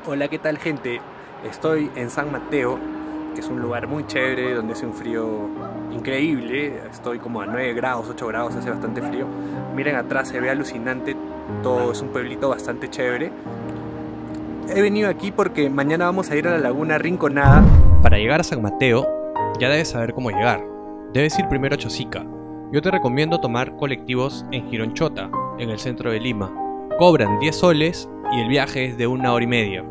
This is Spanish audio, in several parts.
Hola, ¿qué tal, gente? Estoy en San Mateo, que es un lugar muy chévere, donde hace un frío increíble. Estoy como a 9 grados, 8 grados, hace bastante frío. Miren atrás, se ve alucinante todo, es un pueblito bastante chévere. He venido aquí porque mañana vamos a ir a la Laguna Rinconada. Para llegar a San Mateo, ya debes saber cómo llegar. Debes ir primero a Chosica. Yo te recomiendo tomar colectivos en Gironchota, en el centro de Lima. Cobran 10 soles y el viaje es de 1 hora y media.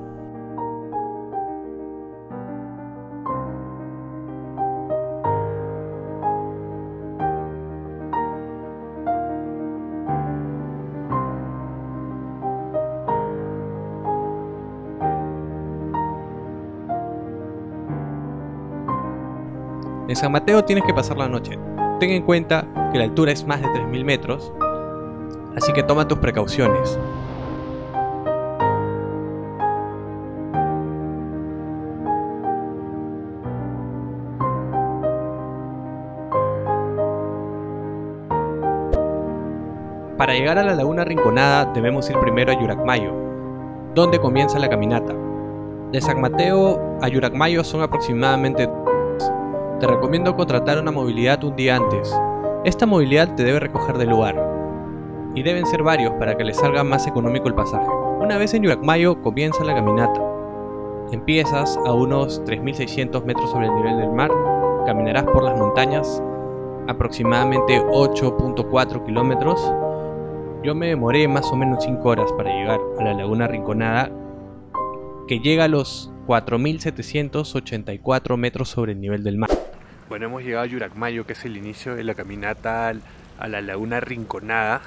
En San Mateo tienes que pasar la noche. Ten en cuenta que la altura es más de 3000 metros, así que toma tus precauciones. Para llegar a la Laguna Rinconada debemos ir primero a Lluracmayo, donde comienza la caminata. De San Mateo a Lluracmayo son aproximadamente 2 horas. Te recomiendo contratar una movilidad un día antes. Esta movilidad te debe recoger del lugar, y deben ser varios para que les salga más económico el pasaje. Una vez en Lluracmayo comienza la caminata. Empiezas a unos 3600 metros sobre el nivel del mar, caminarás por las montañas aproximadamente 8.4 kilómetros. Yo me demoré más o menos 5 horas para llegar a la Laguna Rinconada, que llega a los 4784 metros sobre el nivel del mar. Bueno, hemos llegado a Lluracmayo, que es el inicio de la caminata a la Laguna Rinconada.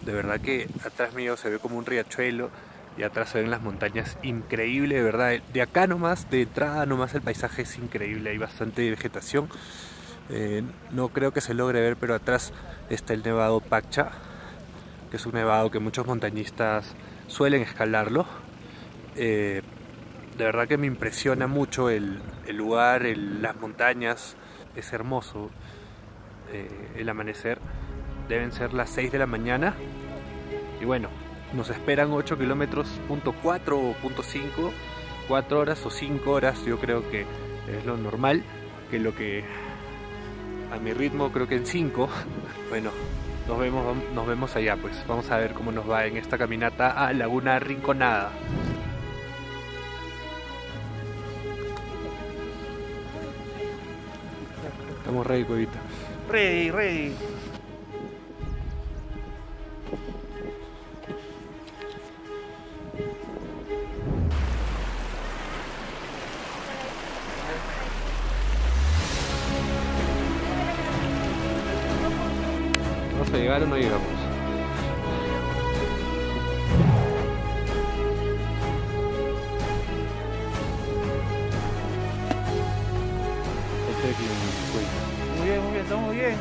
De verdad que atrás mío se ve como un riachuelo y atrás se ven las montañas. Increíble, de verdad. De acá nomás, de entrada nomás, el paisaje es increíble. Hay bastante vegetación. No creo que se logre ver, pero atrás está el Nevado Paccha, que es un nevado que muchos montañistas suelen escalarlo. De verdad que me impresiona mucho el lugar, las montañas. Es hermoso el amanecer. Deben ser las 6 de la mañana. Y bueno, nos esperan 8 kilómetros, punto 4 o punto 5, 4 horas o 5 horas. Yo creo que es lo normal, que lo que a mi ritmo creo que en 5. Bueno, nos vemos allá, pues. Vamos a ver cómo nos va en esta caminata a Laguna Rinconada. Estamos ready, Cuevita. Ready. ¿Vamos a llegar o no llegamos? Muy bien, estamos bien.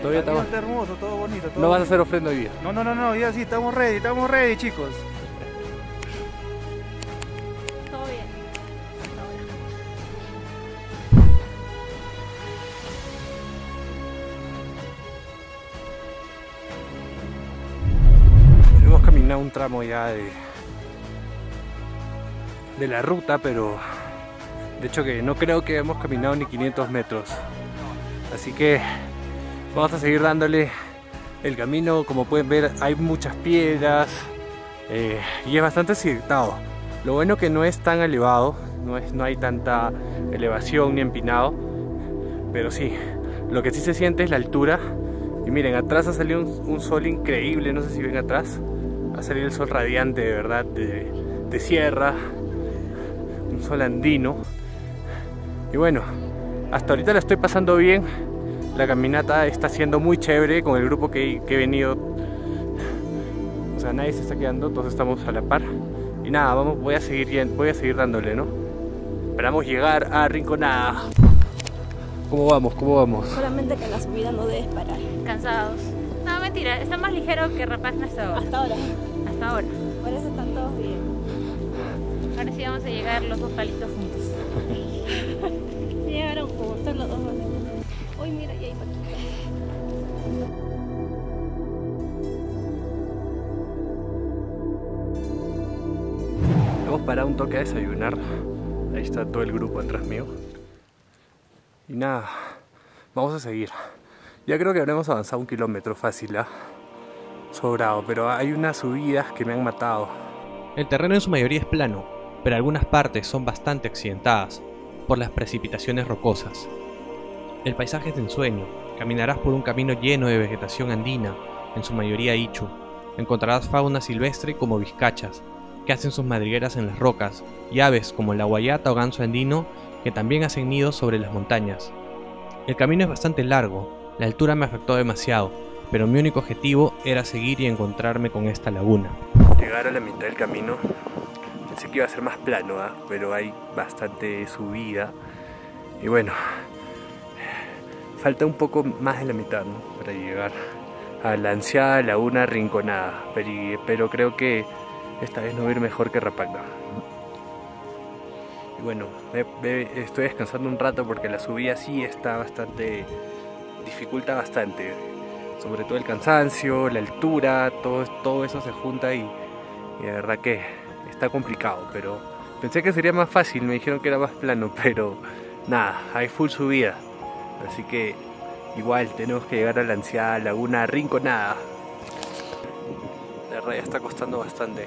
Todavía estamos. Está hermoso, todo bonito. Todo ¿No vas a bonito. hacer ofrenda hoy día? No, ya sí, estamos ready, chicos. Todo bien. Hemos caminado un tramo ya de la ruta, pero de hecho que no creo que hemos caminado ni 500 metros. Así que vamos a seguir dándole el camino. Como pueden ver, hay muchas piedras y es bastante accidentado. Lo bueno que no es tan elevado, no hay tanta elevación ni empinado, pero sí, lo que sí se siente es la altura. Y miren, atrás ha salido un sol increíble, no sé si ven atrás. Ha salido el sol radiante, de verdad, de sierra, un sol andino. Y bueno, hasta ahorita la estoy pasando bien. La caminata está siendo muy chévere con el grupo que he venido. O sea, nadie se está quedando, todos estamos a la par. Y nada, voy a seguir dándole, ¿no? Esperamos llegar a Rinconada. ¿Cómo vamos? Solamente que en la subida no debes parar. Cansados. No, mentira, está más ligero que Rapaz hasta ahora. Hasta ahora. Hasta ahora. Por eso están todos bien. Ahora sí vamos a llegar los dos palitos juntos. Llegaron juntos los dos. Uy, mira, ya hay paquitas. parado un toque a desayunar. Ahí está todo el grupo atrás mío. Y nada, vamos a seguir. Ya creo que habremos avanzado 1 kilómetro fácil, sobrado, pero hay unas subidas que me han matado. El terreno en su mayoría es plano, pero algunas partes son bastante accidentadas por las precipitaciones rocosas. El paisaje es de ensueño. Caminarás por un camino lleno de vegetación andina, en su mayoría ichu. Encontrarás fauna silvestre como vizcachas, que hacen sus madrigueras en las rocas, y aves como la guayata o ganso andino, que también hacen nidos sobre las montañas. El camino es bastante largo, la altura me afectó demasiado, pero mi único objetivo era seguir y encontrarme con esta laguna. Llegar a la mitad del camino, pensé que iba a ser más plano, pero hay bastante subida. Y bueno, falta un poco más de la mitad, ¿no?, para llegar a la ansiada laguna Rinconada, pero creo que esta vez no va a ir mejor que Rapacna. Y bueno, estoy descansando un rato porque la subida sí está bastante, dificulta bastante, sobre todo el cansancio, la altura, todo eso se junta y de verdad que está complicado, pero pensé que sería más fácil, me dijeron que era más plano, pero nada, hay full subida, así que igual tenemos que llegar a la ansiada laguna Rinconada. La verdad ya está costando bastante,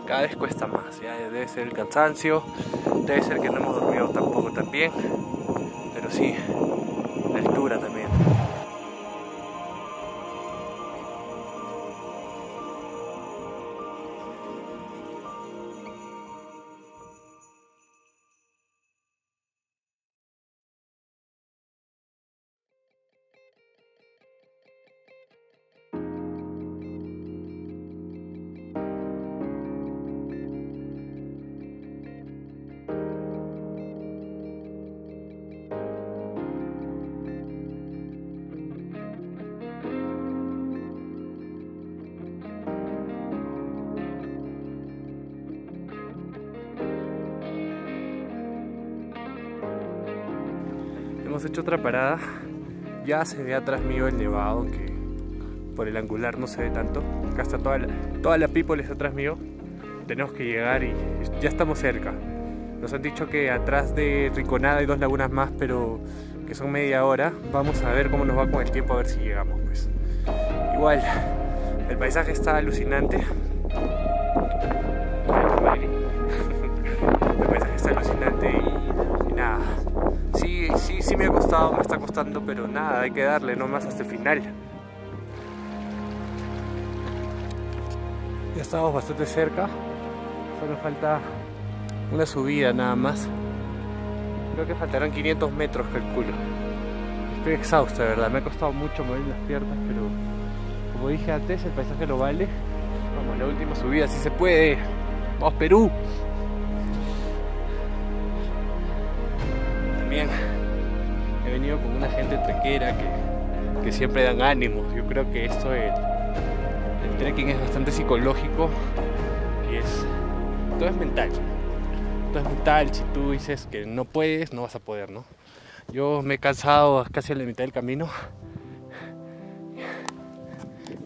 cada vez cuesta más, ya debe ser el cansancio, debe ser que no hemos dormido tampoco tan bien, pero sí, la altura también. Hemos hecho otra parada, ya se ve atrás mío el nevado, que por el angular no se ve tanto. Acá está toda la people está atrás mío, tenemos que llegar y ya estamos cerca. Nos han dicho que atrás de Rinconada hay 2 lagunas más, pero que son media hora. Vamos a ver cómo nos va con el tiempo, a ver si llegamos, pues. Igual, el paisaje está alucinante. El paisaje está alucinante y nada. Sí me ha costado, me está costando, pero nada, hay que darle nomás hasta el final. Ya estamos bastante cerca, solo falta una subida nada más. Creo que faltarán 500 metros, calculo. Estoy exhausto, de verdad, me ha costado mucho mover las piernas, pero como dije antes, el paisaje lo vale. Vamos, la última subida, si se puede. ¡Vamos, Perú! También he venido con una gente trekkera que siempre dan ánimos. Yo creo que esto el trekking es bastante psicológico y todo es mental. Todo es mental. Si tú dices que no puedes, no vas a poder, ¿no? Yo me he cansado casi a la mitad del camino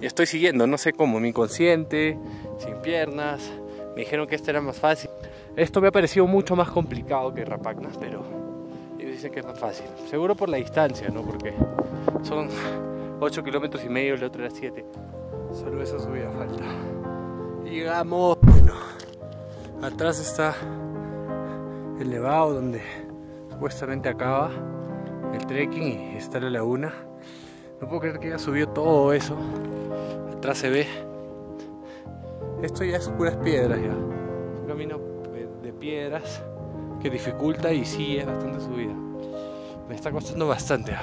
y estoy siguiendo, no sé cómo, mi inconsciente, sin piernas. Me dijeron que esto era más fácil. Esto me ha parecido mucho más complicado que Rapacna, pero ellos dicen que es más fácil. Seguro por la distancia, ¿no? Porque son 8 kilómetros y medio, el otro era 7. Solo esa subida falta. Y llegamos. Bueno, atrás está el nevado donde supuestamente acaba el trekking y está la laguna. No puedo creer que haya subido todo eso. Atrás se ve. Esto ya es puras piedras ya. Es un camino de piedras que dificulta y sí es bastante subida. Me está costando bastante.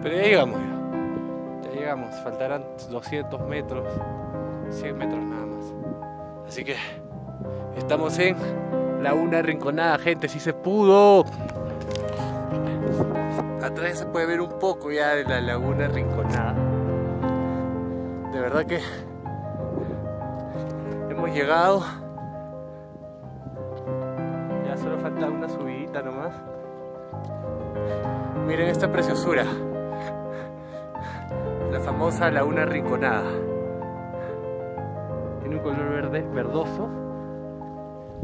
Pero ya llegamos ya. Ya llegamos. Faltarán 200 metros. 100 metros nada más. Así que estamos en Laguna Rinconada, gente. ¡Sí se pudo! Atrás se puede ver un poco ya de la Laguna Rinconada. De verdad que hemos llegado. Ya solo falta una subidita nomás. Miren esta preciosura. La famosa Laguna Rinconada. Tiene un color verde, verdoso.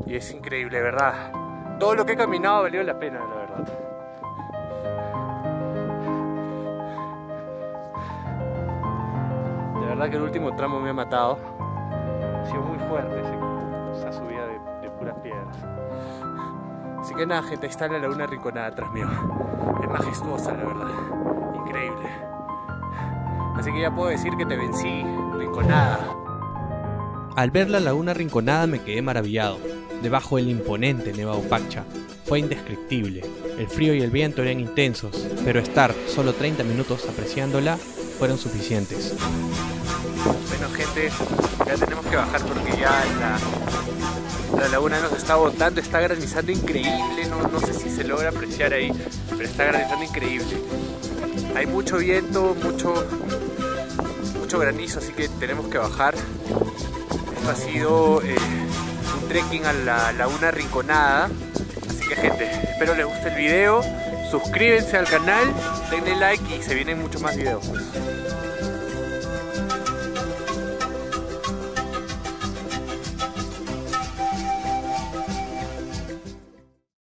Y es increíble, de verdad. Todo lo que he caminado valió la pena, la verdad. De verdad que el último tramo me ha matado. Ha sido muy fuerte esa subida de puras piedras. Así que nada, gente, ahí está la laguna Rinconada atrás mío. Es majestuosa, la verdad. Increíble. Así que ya puedo decir que te vencí, Rinconada. Al ver la laguna Rinconada me quedé maravillado. Debajo del imponente Nevado Paccha fue indescriptible. El frío y el viento eran intensos, pero estar solo 30 minutos apreciándola fueron suficientes. Bueno, gente, ya tenemos que bajar porque ya la laguna nos está botando, está granizando increíble. No sé si se logra apreciar ahí, pero está granizando increíble. Hay mucho viento, mucho granizo, así que tenemos que bajar. Esto ha sido un trekking a la laguna Rinconada. Así que, gente, espero les guste el video. Suscríbanse al canal, denle like y se vienen muchos más videos.